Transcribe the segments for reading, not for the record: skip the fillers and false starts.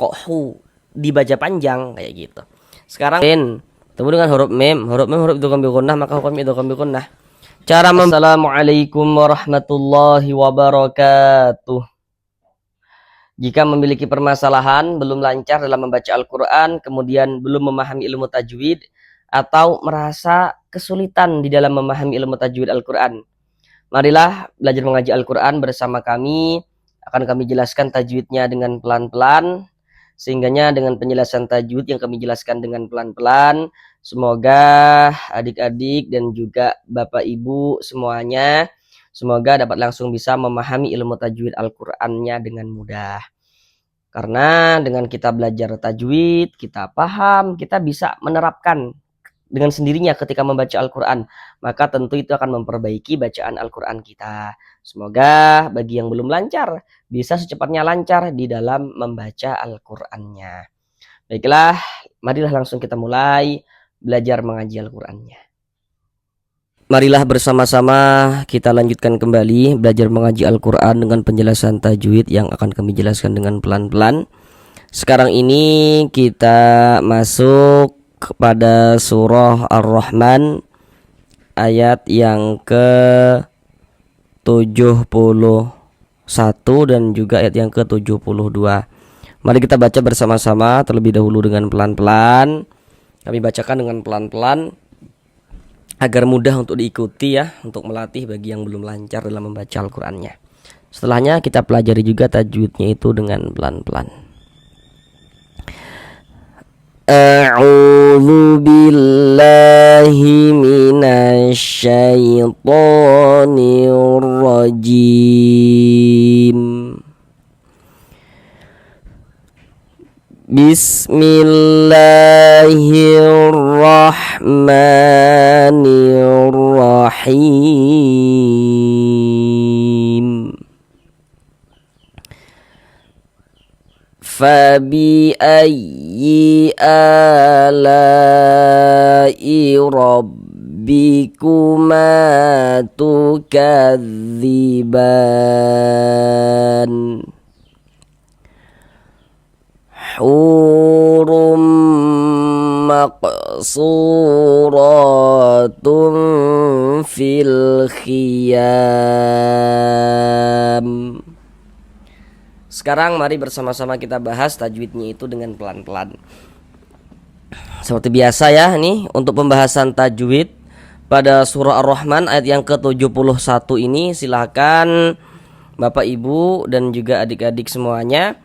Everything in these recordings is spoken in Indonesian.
kok hu dibaca panjang kayak gitu. Sekarang ketemu dengan huruf mim, huruf idgham bi gunnah, maka hukum idgham bi gunnah. Assalamualaikum warahmatullahi wabarakatuh. Jika memiliki permasalahan, belum lancar dalam membaca Al-Quran, kemudian belum memahami ilmu tajwid, atau merasa kesulitan di dalam memahami ilmu tajwid Al-Quran, marilah belajar mengaji Al-Quran bersama kami. Akan kami jelaskan tajwidnya dengan pelan-pelan, sehingganya dengan penjelasan tajwid yang kami jelaskan dengan pelan-pelan, semoga adik-adik dan juga bapak ibu semuanya semoga dapat langsung bisa memahami ilmu tajwid Al-Qur'annya dengan mudah. Karena dengan kita belajar tajwid, kita paham, kita bisa menerapkan dengan sendirinya ketika membaca Al-Quran. Maka tentu itu akan memperbaiki bacaan Al-Quran kita. Semoga bagi yang belum lancar, bisa secepatnya lancar di dalam membaca Al-Qurannya. Baiklah, marilah langsung kita mulai belajar mengaji Al-Qurannya. Marilah bersama-sama kita lanjutkan kembali belajar mengaji Al-Quran dengan penjelasan tajwid yang akan kami jelaskan dengan pelan-pelan. Sekarang ini kita masuk kepada surah Ar-Rahman ayat yang ke-71 dan juga ayat yang ke-72. Mari kita baca bersama-sama terlebih dahulu dengan pelan-pelan. Kami bacakan dengan pelan-pelan agar mudah untuk diikuti ya, untuk melatih bagi yang belum lancar dalam membaca Al-Qur'annya. Setelahnya kita pelajari juga tajwidnya itu dengan pelan-pelan. A'udzu billahi minasy syaithanir rajim. Bismillahirrahmanirrahim. Fabi ayyi ala'i rabbikuma tukadziban. Hurum maqsuratun fil khiyam. Sekarang mari bersama-sama kita bahas tajwidnya itu dengan pelan-pelan. Seperti biasa ya, nih untuk pembahasan tajwid pada surah Ar-Rahman ayat yang ke-71 ini, silakan Bapak Ibu dan juga adik-adik semuanya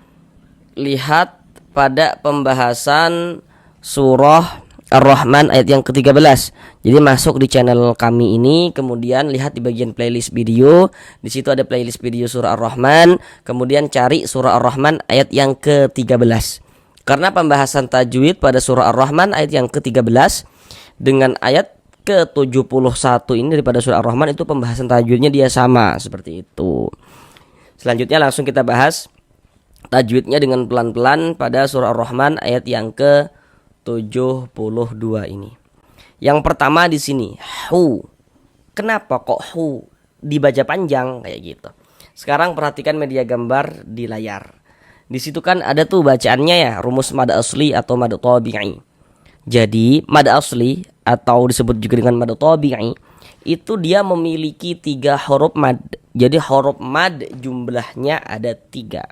lihat pada pembahasan surah Ar-Rahman ayat yang ke-13. Jadi masuk di channel kami ini, kemudian lihat di bagian playlist video. Di situ ada playlist video surah Ar-Rahman, kemudian cari surah Ar-Rahman ayat yang ke-13. Karena pembahasan tajwid pada surah Ar-Rahman ayat yang ke-13 dengan ayat ke-71 ini daripada surah Ar-Rahman, itu pembahasan tajwidnya dia sama seperti itu. Selanjutnya langsung kita bahas tajwidnya dengan pelan-pelan pada surah Ar-Rahman ayat yang ke-72 ini. Yang pertama di sini hu. Kenapa kok hu dibaca panjang kayak gitu? Sekarang perhatikan media gambar di layar. Di situ kan ada tuh bacaannya ya, rumus mad asli atau mad tabi'i. Jadi mad asli atau disebut juga dengan mad tabi'i itu dia memiliki 3 huruf mad. Jadi huruf mad jumlahnya ada 3.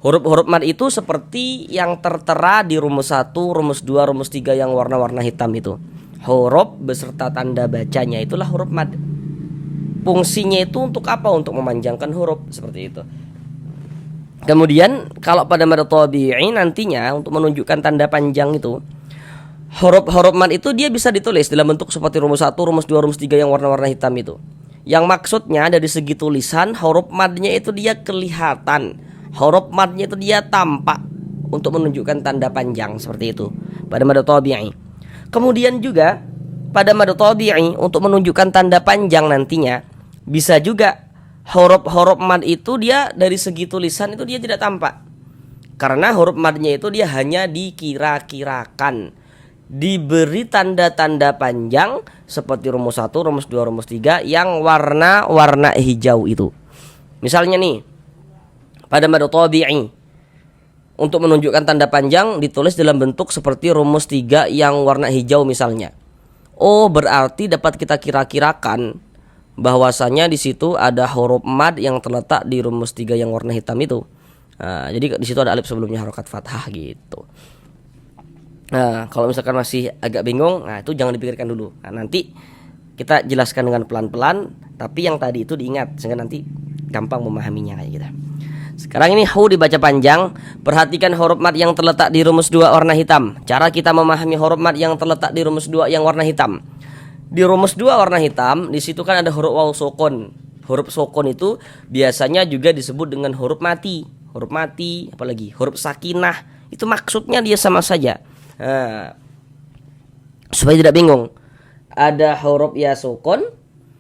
Huruf-huruf mad itu seperti yang tertera di rumus 1, rumus 2, rumus 3 yang warna-warna hitam itu. Huruf beserta tanda bacanya itulah huruf mad. Fungsinya itu untuk apa? Untuk memanjangkan huruf, seperti itu. Kemudian kalau pada mad tabi'i nantinya untuk menunjukkan tanda panjang itu, huruf-huruf mad itu dia bisa ditulis dalam bentuk seperti rumus 1, rumus 2, rumus 3 yang warna-warna hitam itu. Yang maksudnya dari segi tulisan huruf madnya itu dia kelihatan. Huruf madnya itu dia tampak untuk menunjukkan tanda panjang seperti itu pada mad tabi'i. Kemudian juga pada mad tabi'i untuk menunjukkan tanda panjang nantinya bisa juga huruf-huruf mad itu dia dari segi tulisan itu dia tidak tampak. Karena huruf madnya itu dia hanya dikira-kirakan, diberi tanda-tanda panjang seperti rumus 1, rumus 2, rumus 3 yang warna-warna hijau itu. Misalnya nih pada mad tabi'i untuk menunjukkan tanda panjang ditulis dalam bentuk seperti rumus 3 yang warna hijau misalnya. Oh, berarti dapat kita kira-kirakan bahwasanya di situ ada huruf mad yang terletak di rumus 3 yang warna hitam itu. Nah, jadi di situ ada alif sebelumnya harokat fathah gitu. Nah, kalau misalkan masih agak bingung, nah itu jangan dipikirkan dulu. Nah, nanti kita jelaskan dengan pelan-pelan, tapi yang tadi itu diingat sehingga nanti gampang memahaminya kayak gitu. Sekarang ini hu dibaca panjang. Perhatikan huruf mad yang terletak di rumus 2 warna hitam. Cara kita memahami huruf mad yang terletak di rumus 2 yang warna hitam. Di rumus 2 warna hitam, di situ kan ada huruf waw sukun. Huruf sukun itu biasanya juga disebut dengan huruf mati. Huruf mati, apalagi huruf sakinah. Itu maksudnya dia sama saja. Nah, supaya tidak bingung. Ada huruf ya sukun.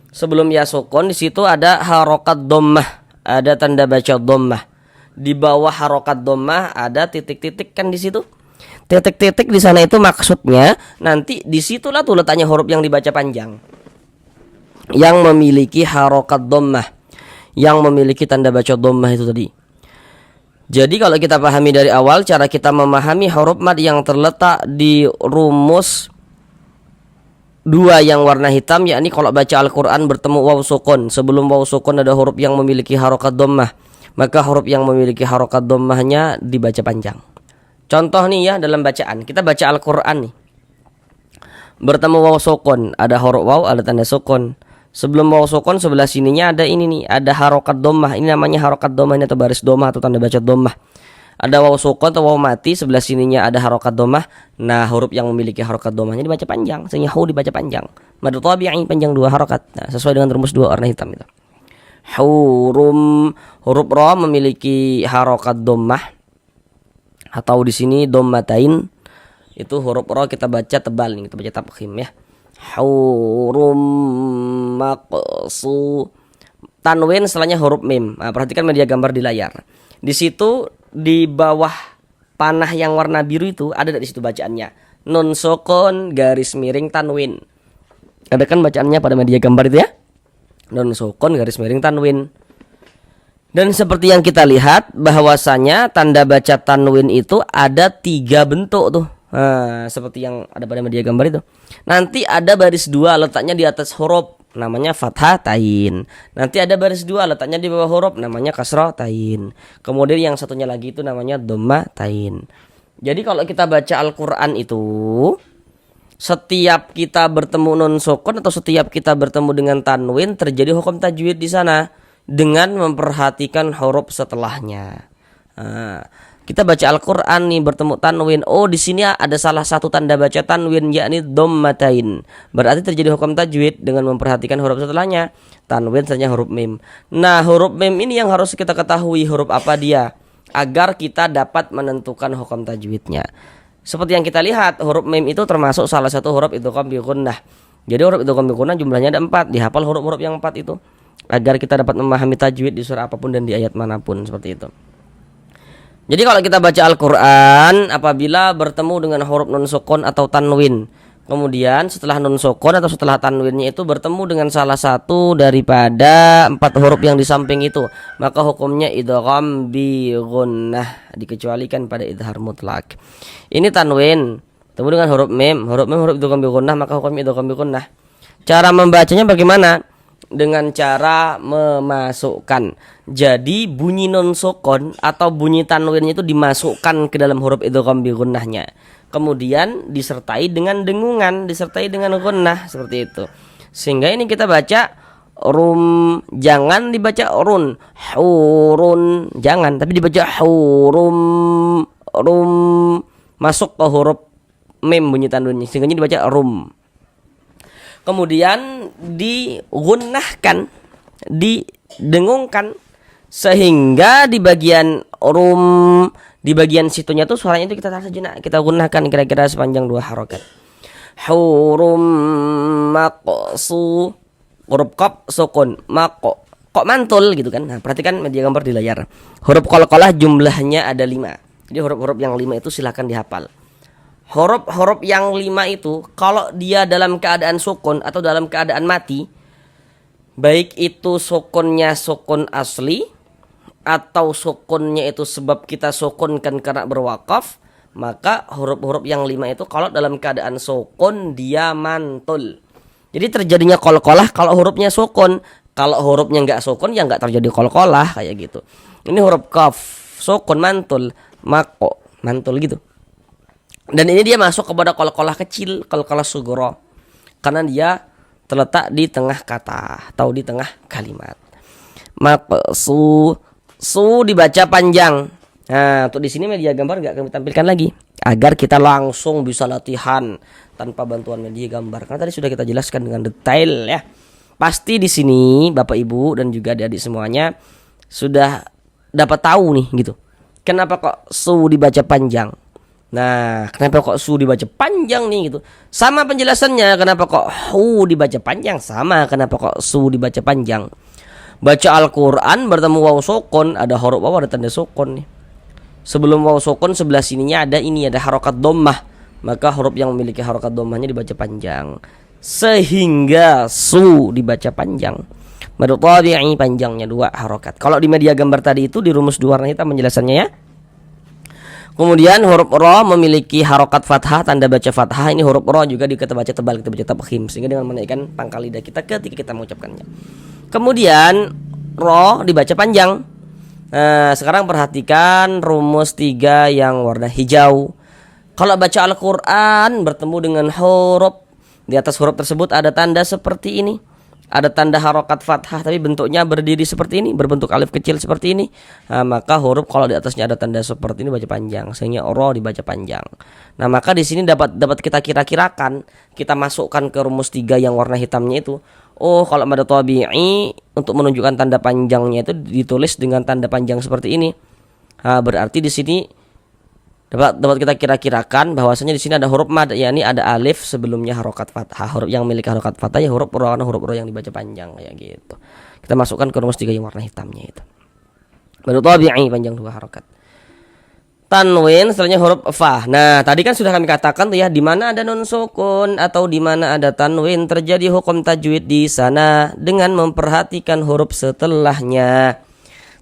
Sebelum ya sukun di situ ada harokat dhammah. Ada tanda baca dhammah. Di bawah harokat dhammah ada titik-titik kan di situ. Titik-titik di sana itu maksudnya nanti disitulah tuh letaknya huruf yang dibaca panjang, yang memiliki harokat dhammah, yang memiliki tanda baca dhammah itu tadi. Jadi kalau kita pahami dari awal, cara kita memahami huruf mad yang terletak di rumus 2 yang warna hitam, yakni kalau baca Al-Quran bertemu waw sukun, sebelum waw sukun ada huruf yang memiliki harokat dhammah, maka huruf yang memiliki harokat dhammahnya dibaca panjang. Contoh nih ya, dalam bacaan kita baca Al-Quran nih, bertemu waw sukun, ada huruf waw, ada tanda sukun. Sebelum waw sukun sebelah sininya ada ini nih, ada harokat dhammah. Ini namanya harokat dhammah, ini atau baris dhammah atau tanda baca dhammah. Ada waw sukun atau waw mati, sebelah sininya ada harokat dhammah. Nah, huruf yang memiliki harokat dhammahnya dibaca panjang, sehingga hu dibaca panjang. Mad tabi'i panjang 2 harokat. Nah, sesuai dengan rumus 2 warna hitam itu. Hurum, huruf ra memiliki harokat dhammah atau di sini dhammatain. Itu huruf ra kita baca tebal nih, kita baca tafkhim ya. Hurum maqsu. Tanwin setelahnya huruf mim. Nah, perhatikan media gambar di layar. Di situ di bawah panah yang warna biru itu ada di situ bacaannya. Nun sukun garis miring tanwin. Ada kan bacaannya pada media gambar itu ya? Nun sukun garis miring tanwin. Dan seperti yang kita lihat bahwasanya tanda baca tanwin itu ada 3 bentuk tuh. Nah, seperti yang ada pada media gambar itu. Nanti ada baris 2 letaknya di atas huruf, namanya fathatain. Nanti ada baris 2 letaknya di bawah huruf, namanya kasratain. Kemudian yang satunya lagi itu namanya dhammatain. Jadi kalau kita baca Al-Quran itu, setiap kita bertemu nun sukun atau setiap kita bertemu dengan tanwin, terjadi hukum tajwid di sana dengan memperhatikan huruf setelahnya. Nah, kita baca Al-Quran nih bertemu tanwin. Oh, di sini ada salah satu tanda baca tanwin, yakni dhammatain. Berarti terjadi hukum tajwid dengan memperhatikan huruf setelahnya. Tanwin setelahnya huruf mim. Nah, huruf mim ini yang harus kita ketahui huruf apa dia, agar kita dapat menentukan hukum tajwidnya. Seperti yang kita lihat, huruf mim itu termasuk salah satu huruf idgham bi gunnah. Jadi huruf idgham bi gunnah jumlahnya ada 4. Dihafal huruf-huruf yang 4 itu agar kita dapat memahami tajwid di surah apapun dan di ayat manapun, seperti itu. Jadi kalau kita baca Al-Quran, apabila bertemu dengan huruf nun sukun atau tanwin, kemudian setelah nun sukun atau setelah tanwinnya itu bertemu dengan salah satu daripada 4 huruf yang di samping itu, maka hukumnya idgham bi gunnah, dikecualikan pada idhar mutlak. Ini tanwin, bertemu dengan huruf mim huruf idgham bi gunnah, maka hukumnya idgham bi gunnah. Cara membacanya bagaimana? Dengan cara memasukkan. Jadi bunyi nun sukun atau bunyi tanwinnya itu dimasukkan ke dalam huruf idgham bi gunnahnya. Kemudian disertai dengan dengungan, disertai dengan gunnah, seperti itu. Sehingga ini kita baca rum, jangan dibaca run, hurun, jangan, tapi dibaca hurum, rum, masuk ke huruf mim bunyi tanwinnya, sehingga ini dibaca rum. Kemudian digunnahkan, didengungkan, sehingga di bagian rum, di bagian situnya tuh suaranya itu kita tahan sejenak, kita gunnahkan kira-kira sepanjang 2 harokat. Hurum maqsu, huruf qaf sukun, maqo, kok mantul gitu kan. Nah, perhatikan media gambar di layar. Huruf qalqalah jumlahnya ada 5. Jadi huruf-huruf yang 5 itu silahkan dihafal. Huruf-huruf yang 5 itu kalau dia dalam keadaan sukun atau dalam keadaan mati, baik itu sukunnya sukun asli atau sukunnya itu sebab kita sukunkan karena berwakaf, maka huruf-huruf yang 5 itu kalau dalam keadaan sukun dia mantul. Jadi terjadinya qalqalah kalau hurufnya sukun. Kalau hurufnya nggak sukun ya nggak terjadi qalqalah kayak gitu. Ini huruf kaf sukun mantul, mako mantul gitu. Dan ini dia masuk kepada qalqalah kecil, qalqalah sugro. Karena dia terletak di tengah kata atau di tengah kalimat. Maqsu dibaca panjang. Nah, untuk di sini media gambar nggak kami tampilkan lagi agar kita langsung bisa latihan tanpa bantuan media gambar. Karena tadi sudah kita jelaskan dengan detail ya. Pasti di sini Bapak Ibu dan juga adik-adik semuanya sudah dapat tahu nih gitu. Kenapa kok dibaca panjang? Nah, kenapa kok dibaca panjang nih gitu? Sama penjelasannya, kenapa kok dibaca panjang? Sama, kenapa kok dibaca panjang? Baca Al-Quran bertemu waw sukun, ada huruf waw, ada tanda sukun nih. Sebelum waw sukun sebelah sininya ada harokat dhammah. Maka huruf yang memiliki harokat dhammahnya dibaca panjang. Sehingga dibaca panjang. Madu tabi'i panjangnya 2 harokat. Kalau di media gambar tadi itu di rumus 2 warna hitam penjelasannya ya. Kemudian huruf ra memiliki harokat fathah, tanda baca fathah. Ini huruf ra juga kita baca tebal, kita baca tafkhim, sehingga dengan menaikkan pangkal lidah kita ketika kita mengucapkannya. Kemudian ra dibaca panjang. Nah, sekarang perhatikan rumus 3 yang warna hijau. Kalau baca Al-Quran bertemu dengan huruf, di atas huruf tersebut ada tanda seperti ini. Ada tanda harokat fathah tapi bentuknya berdiri seperti ini, berbentuk alif kecil seperti ini. Nah, maka huruf kalau di atasnya ada tanda seperti ini baca panjang, sehingga ra dibaca panjang. Nah, maka di sini dapat kita kira-kirakan, kita masukkan ke rumus 3 yang warna hitamnya itu. Oh, kalau mad tabi'i untuk menunjukkan tanda panjangnya itu ditulis dengan tanda panjang seperti ini. Nah, berarti di sini dapat kita kira-kirakan bahwasanya di sini ada huruf mad, yakni ada alif sebelumnya harokat fathah. Huruf yang memiliki harokat fathah ya huruf ra, karena huruf ra yang dibaca panjang kayak gitu. Kita masukkan ke rumus 3 yang warna hitamnya itu. Mad tabi'i panjang 2 harokat. Tanwin setelahnya huruf fa. Nah, tadi kan sudah kami katakan tuh ya, di mana ada nun sukun atau di mana ada tanwin terjadi hukum tajwid di sana dengan memperhatikan huruf setelahnya.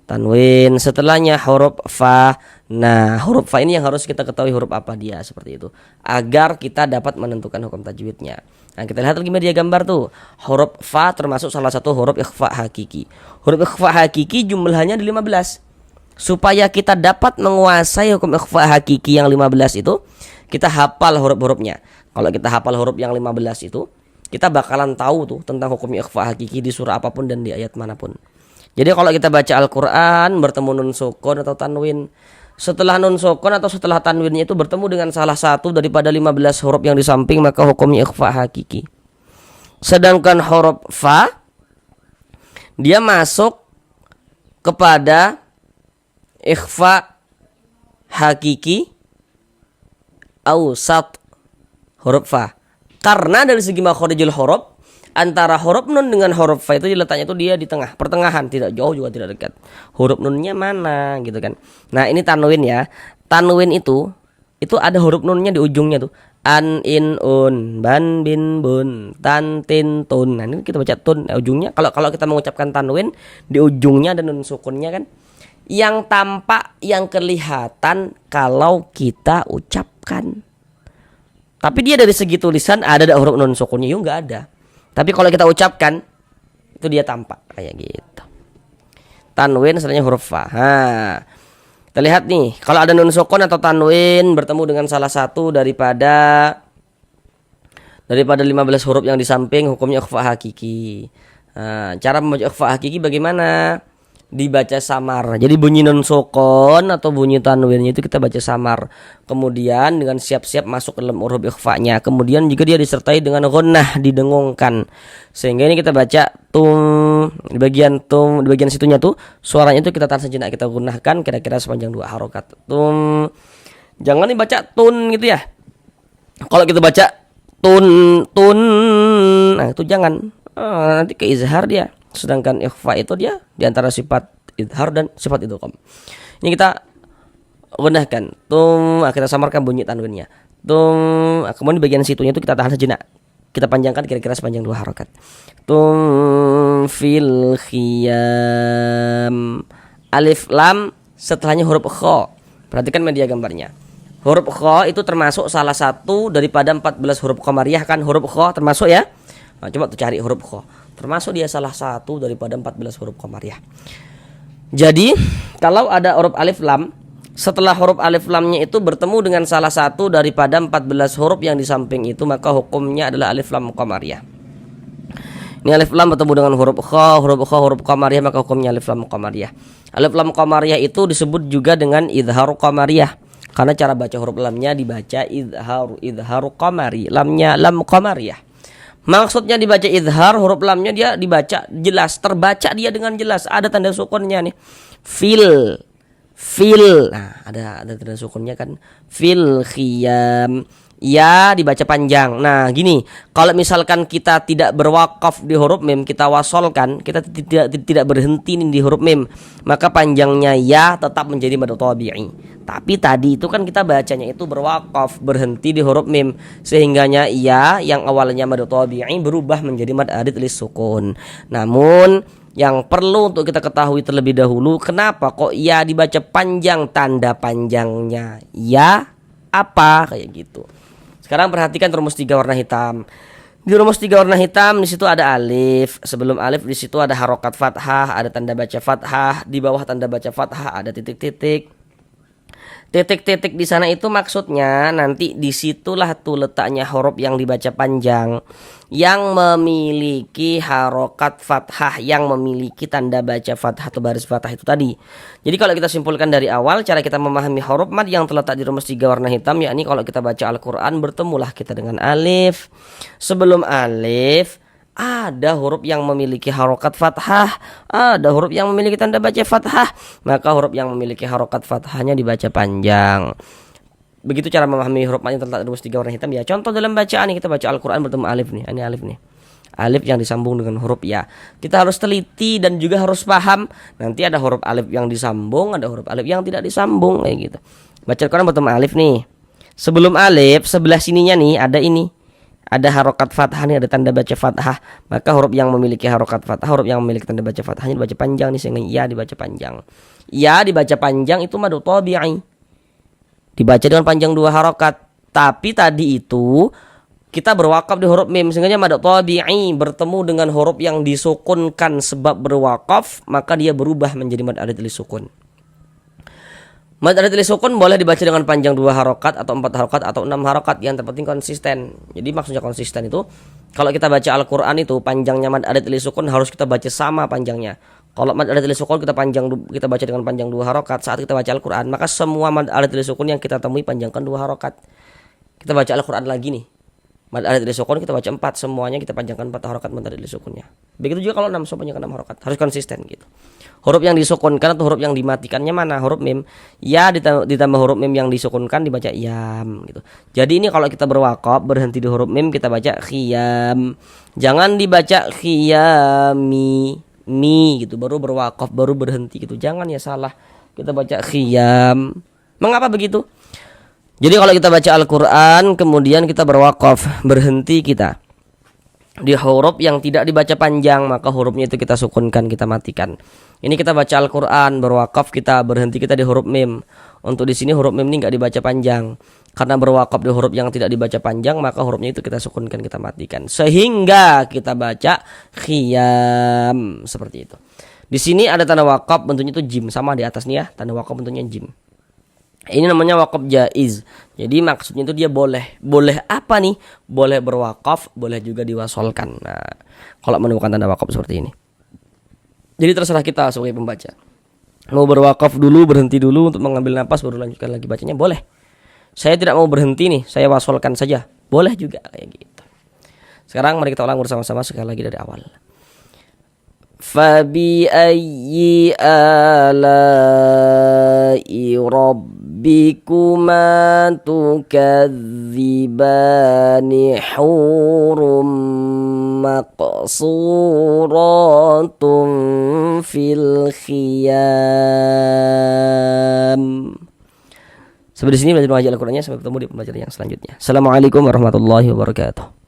Tanwin setelahnya huruf fa. Nah, huruf fa ini yang harus kita ketahui huruf apa dia, seperti itu, agar kita dapat menentukan hukum tajwidnya. Nah, kita lihat lagi media gambar tuh. Huruf fa termasuk salah satu huruf ikhfa hakiki. Huruf ikhfa hakiki jumlahnya ada 15. Supaya kita dapat menguasai hukum ikhfa hakiki yang 15 itu, kita hafal huruf-hurufnya. Kalau kita hafal huruf yang 15 itu, kita bakalan tahu tuh tentang hukum ikhfa hakiki di surah apapun dan di ayat manapun. Jadi kalau kita baca Al-Quran bertemu nun sukun atau tanwin, setelah nun sukun atau setelah tanwinnya itu bertemu dengan salah satu daripada 15 huruf yang di samping, maka hukumnya ikhfa hakiki. Sedangkan huruf fa dia masuk kepada ikhfa hakiki awsat, huruf fa. Karena dari segi makharijul huruf, antara huruf nun dengan huruf fa itu letaknya itu dia di tengah, pertengahan, tidak jauh juga tidak dekat. Huruf nunnya mana gitu kan. Nah, ini tanwin ya. Tanwin itu ada huruf nunnya di ujungnya tuh. An, in, un, ban, bin, bun, tan, tin, tun. Nah, ini kita baca tun ujungnya. Kalau kita mengucapkan tanwin, di ujungnya ada nun sukunnya kan. Yang tampak, yang kelihatan kalau kita ucapkan. Tapi dia dari segi tulisan ada huruf nun sukunnya, yuk nggak ada. Tapi kalau kita ucapkan itu dia tampak kayak gitu. Tanwin setelahnya huruf fa. Kita lihat nih, kalau ada nun sukun atau tanwin bertemu dengan salah satu daripada 15 huruf yang di samping, hukumnya ikhfa hakiki. Cara membaca ikhfa hakiki bagaimana? Dibaca samar. Jadi bunyi nun sukun atau bunyi tanwinnya itu kita baca samar. Kemudian dengan siap-siap masuk ke dalam huruf ikhfa-nya. Kemudian juga dia disertai dengan ghunnah, didengungkan. Sehingga ini kita baca di bagian situnya tuh suaranya itu kita tahan sejenak, kita gunnahkan kira-kira sepanjang 2 harokat. Jangan dibaca tun gitu ya. Kalau kita baca tun, nah itu jangan. Nanti ke izhar dia. Sedangkan ikhfa itu dia di antara sifat idhar dan sifat idgham. Ini kita gunakan kita samarkan bunyi tanwinnya. Kemudian di bagian situnya itu kita tahan sejenak. Kita panjangkan kira-kira sepanjang 2 harokat. Fil khiyam alif lam setelahnya huruf kha. Perhatikan media gambarnya. Huruf kha itu termasuk salah satu daripada 14 huruf qamariyah kan, huruf kha termasuk ya. Nah, coba tuh cari huruf kha. Termasuk dia salah satu daripada 14 huruf qamariyah. Jadi, kalau ada huruf alif lam, setelah huruf alif lamnya itu bertemu dengan salah satu daripada 14 huruf yang di samping itu, maka hukumnya adalah alif lam qamariyah. Ini alif lam bertemu dengan huruf kha, huruf qamariyah, maka hukumnya alif lam qamariyah. Alif lam qamariyah itu disebut juga dengan idhar qamariyah. Karena cara baca huruf lamnya dibaca idhar qamari, lamnya lam qamariyah. Maksudnya dibaca idhar, huruf lamnya dia dibaca jelas, terbaca dia dengan jelas, ada tanda sukunnya nih. Fil. Nah, ada tanda sukunnya kan. Fil khiyam. Ya dibaca panjang. Nah, gini, kalau misalkan kita tidak berwakaf di huruf mim, kita wasolkan, kita tidak berhenti di huruf mim, maka panjangnya ya tetap menjadi mad tabi'i. Tapi tadi itu kan kita bacanya itu berwakaf, berhenti di huruf mim, sehingganya ya yang awalnya mad tabi'i berubah menjadi mad arid lis sukun. Namun yang perlu untuk kita ketahui terlebih dahulu, kenapa kok ya dibaca panjang, tanda panjangnya ya apa, kayak gitu. Sekarang perhatikan rumus 3 warna hitam. Di rumus 3 warna hitam di situ ada alif. Sebelum alif di situ ada harokat fathah, ada tanda baca fathah. Di bawah tanda baca fathah ada titik-titik. Titik-titik di sana itu maksudnya nanti disitulah tuh letaknya huruf yang dibaca panjang, yang memiliki harokat fathah, yang memiliki tanda baca fathah atau baris fathah itu tadi. Jadi kalau kita simpulkan dari awal, cara kita memahami huruf mad yang terletak di rumus 3 warna hitam, yakni kalau kita baca Al-Quran bertemulah kita dengan alif. Sebelum alif ada huruf yang memiliki harokat fathah, ada huruf yang memiliki tanda baca fathah, maka huruf yang memiliki harokat fathahnya dibaca panjang. Begitu cara memahami huruf mad yang terletak di rumus 3 warna hitam ya. Contoh dalam bacaan nih, kita baca Al-Quran bertemu alif nih. Ini alif nih. Alif yang disambung dengan huruf ya. Kita harus teliti dan juga harus paham. Nanti ada huruf alif yang disambung, ada huruf alif yang tidak disambung, kayak gitu. Baca Al-Quran bertemu alif nih. Sebelum alif, sebelah sininya nih ada ini. Ada harokat fathah nih, ada tanda baca fathah. Maka huruf yang memiliki harokat fathah, huruf yang memiliki tanda baca fathahnya dibaca panjang nih, sehingga ya dibaca panjang. Ya dibaca panjang itu mad tabi'i. Dibaca dengan panjang 2 harokat. Tapi tadi itu kita berwakaf di huruf mim, sehingga mad tabi'i bertemu dengan huruf yang disukunkan sebab berwakaf, maka dia berubah menjadi mad arid lis sukun. Mad arid lis sukun boleh dibaca dengan panjang 2 harokat atau 4 harokat atau 6 harokat, yang terpenting konsisten. Jadi maksudnya konsisten itu kalau kita baca Al-Quran itu panjangnya mad arid lis sukun harus kita baca sama panjangnya. Kalau mad arid lis sukun kita baca dengan panjang 2 harokat saat kita baca Al-Quran, maka semua mad arid lis sukun yang kita temui panjangkan 2 harokat. Kita baca Al-Quran lagi nih, mad arid lis sukun kita baca 4, semuanya kita panjangkan 4 harokat mad arid lis sukunnya. Begitu juga kalau 6, so panjangkan 6 harokat. Harus konsisten gitu. Huruf yang disukunkan atau huruf yang dimatikannya mana? Huruf mim. Ya ditambah huruf mim yang disukunkan dibaca yam gitu. Jadi ini kalau kita berwakaf berhenti di huruf mim, kita baca khiyam. Jangan dibaca khiyami, mi gitu baru berwakaf, baru berhenti gitu. Jangan ya, salah. Kita baca khiyam. Mengapa begitu? Jadi kalau kita baca Al-Quran kemudian kita berwakaf, berhenti kita di huruf yang tidak dibaca panjang, maka hurufnya itu kita sukunkan, kita matikan. Ini kita baca Al-Quran, berwakaf kita, berhenti kita di huruf mim. Untuk di sini huruf mim ini nggak dibaca panjang. Karena berwakaf di huruf yang tidak dibaca panjang, maka hurufnya itu kita sukunkan, kita matikan. Sehingga kita baca khiyam, seperti itu. Di sini ada tanda wakaf, bentuknya itu jim, sama di atas nih ya, tanda wakaf bentuknya jim. Ini namanya wakaf jaiz. Jadi maksudnya itu dia boleh. Boleh apa nih? Boleh berwakaf, boleh juga diwasolkan. Nah, kalau menemukan tanda wakaf seperti ini. Jadi terserah kita sebagai pembaca. Mau berwakaf dulu, berhenti dulu untuk mengambil napas, baru lanjutkan lagi bacanya, boleh. Saya tidak mau berhenti nih, saya wasolkan saja. Boleh juga kayak gitu. Sekarang mari kita ulang bersama-sama sekali lagi dari awal. Fabi'ayyi ala'i rabbikuma tukadzibani hurum maqsuratun fil khiyam. Sampai di sini belajar mengaji Al-Qur'annya, sampai bertemu di pembelajaran yang selanjutnya. Assalamualaikum warahmatullahi wabarakatuh.